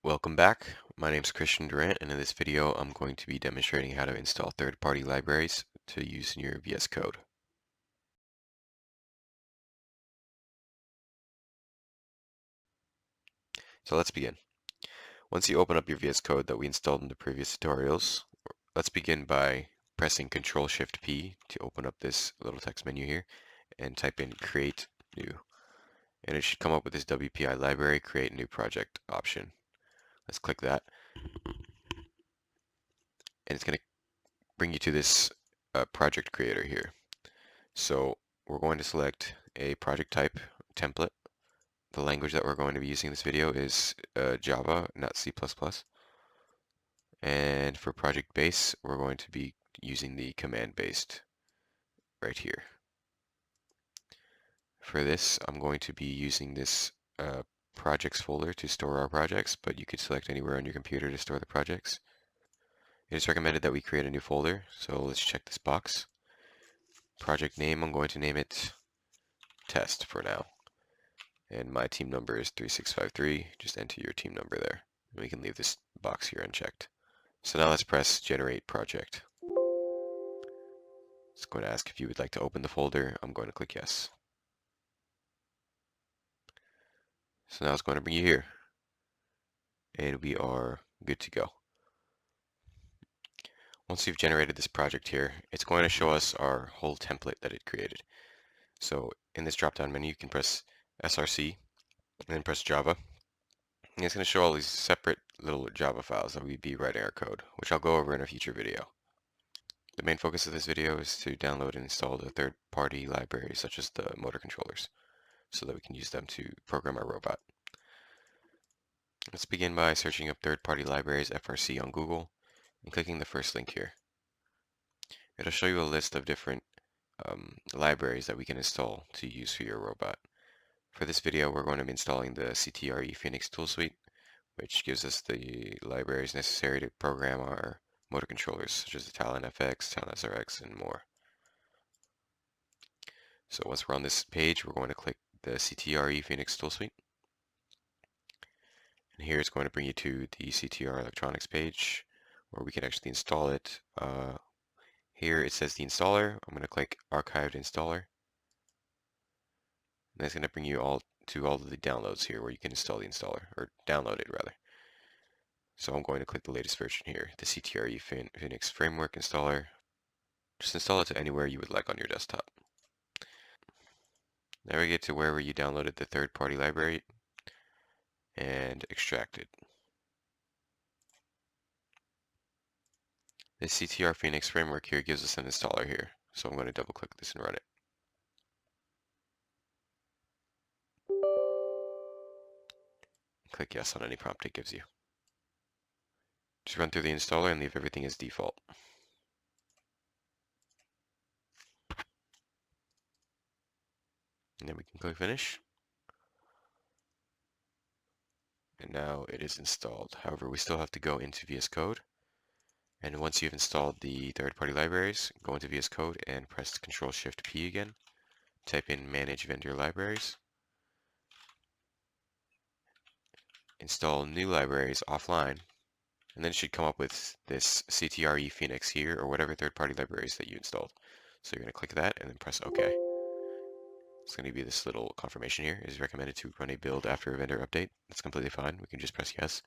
Welcome back. My name is Christian Durant, and in this video I'm going to be demonstrating how to install third-party libraries to use in your VS Code. So let's begin. Once you open up your VS Code that we installed in the previous tutorials, let's begin by pressing Ctrl-Shift-P to open up this little text menu here and type in Create New. And it should come up with this WPI library Create New Project option. Let's click that. And it's going to bring you to this project creator here. So we're going to select a project type template. The language that we're going to be using in this video is Java, not C++. And for project base, we're going to be using the command based right here. For this, I'm going to be using this projects folder to store our projects, but you could select anywhere on your computer to store the projects. It is recommended that we create a new folder, so let's check this box. Project name, I'm going to name it test for now. And my team number is 3653. Just enter your team number there. And we can leave this box here unchecked. So now let's press Generate Project. It's going to ask if you would like to open the folder. I'm going to click Yes. So now it's going to bring you here. And we are good to go. Once you've generated this project here, it's going to show us our whole template that it created. So in this drop-down menu, you can press SRC and then press Java. And it's going to show all these separate little Java files that we'd be writing our code, which I'll go over in a future video. The main focus of this video is to download and install the third-party libraries such as the motor controllers so that we can use them to program our robot. Let's begin by searching up third-party libraries FRC on Google and clicking the first link here. It'll show you a list of different libraries that we can install to use for your robot. For this video, we're going to be installing the CTRE Phoenix tool suite, which gives us the libraries necessary to program our motor controllers, such as the Talon FX, Talon SRX, and more. So once we're on this page, we're going to click the CTRE Phoenix tool suite. And here it's going to bring you to the CTR electronics page, where we can actually install it. Here it says the installer. I'm going to click Archived Installer. And that's going to bring you all of the downloads here, where you can install the installer, or download it rather. So I'm going to click the latest version here, the CTRE Phoenix Framework Installer. Just install it to anywhere you would like on your desktop. Now we get to wherever you downloaded the third-party library and extract it. The CTR Phoenix framework here gives us an installer here, so I'm going to double click this and run it. Click yes on any prompt it gives you. Just run through the installer and leave everything as default. And then we can click finish. And now it is installed. However, we still have to go into VS Code. And once you've installed the third-party libraries, go into VS Code and press Ctrl-Shift-P again. Type in Manage Vendor Libraries. Install new libraries offline. And then it should come up with this CTRE Phoenix here, or whatever third-party libraries that you installed. So you're going to click that and then press OK. It's going to be this little confirmation here. It is recommended to run a build after a vendor update. That's completely fine. We can just press yes.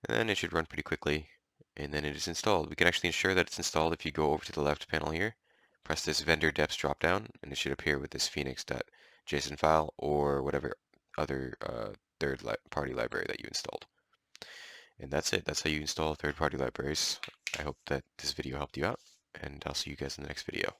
And then it should run pretty quickly, and then it is installed. We can actually ensure that it's installed if you go over to the left panel here, press this vendor deps dropdown, and it should appear with this phoenix.json file or whatever other third-party library that you installed. And that's it. That's how you install third-party libraries. I hope that this video helped you out, and I'll see you guys in the next video.